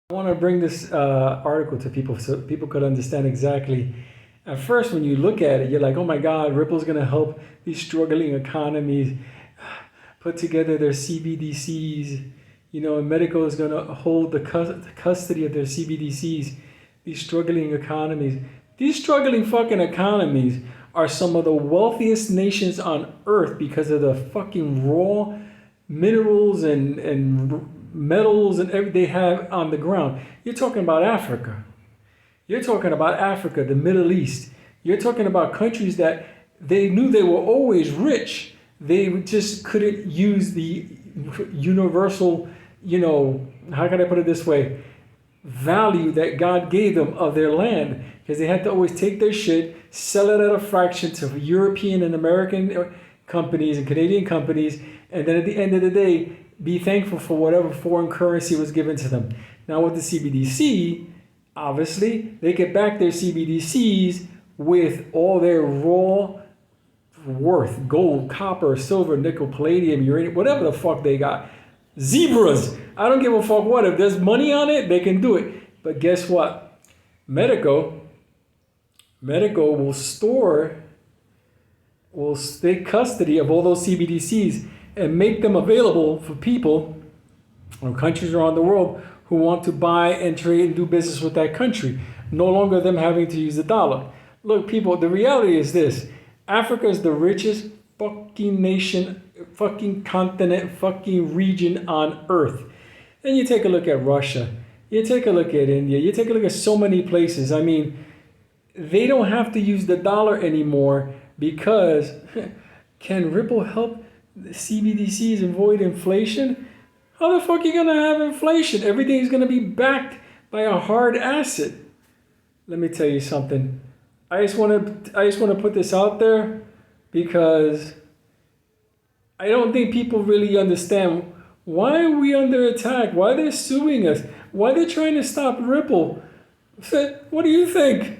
I want to bring this article to people so people could understand exactly. At first, when you look at it, you're like, oh my God, Ripple's going to help these struggling economies put together their CBDCs. You know, and Medico is going to hold the custody of their CBDCs, these struggling economies. These struggling fucking economies are some of the wealthiest nations on earth because of the fucking raw minerals and metals and everything they have on the ground. You're talking about Africa. You're talking about Africa, the Middle East. You're talking about countries that they knew they were always rich. They just couldn't use the universal, how can I put it this way, value that God gave them of their land, because they had to always take their shit, sell it at a fraction to European and American companies and Canadian companies, and then at the end of the day, be thankful for whatever foreign currency was given to them. Now with the CBDC, obviously, they get back their CBDCs with all their raw worth, gold, copper, silver, nickel, palladium, uranium, whatever the fuck they got. Zebras. I don't give a fuck what. If there's money on it, they can do it. But guess what? Medico will take custody of all those CBDCs and make them available for people or countries around the world who want to buy and trade and do business with that country. No longer them having to use the dollar. Look, people, the reality is this. Africa is the richest fucking nation, fucking continent, fucking region on earth. Then you take a look at Russia. You take a look at India. You take a look at so many places. I mean, they don't have to use the dollar anymore because can Ripple help the CBDCs avoid inflation? How the fuck are you going to have inflation? Everything's going to be backed by a hard asset. Let me tell you something. I just want to put this out there because I don't think people really understand why are we under attack? Why they're suing us? Why they're trying to stop Ripple? What do you think?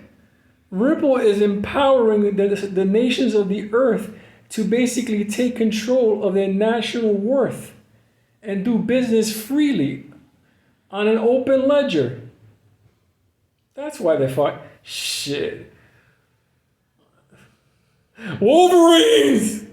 Ripple is empowering the nations of the earth to basically take control of their national worth and do business freely on an open ledger. That's why they fought. Shit. Wolverines!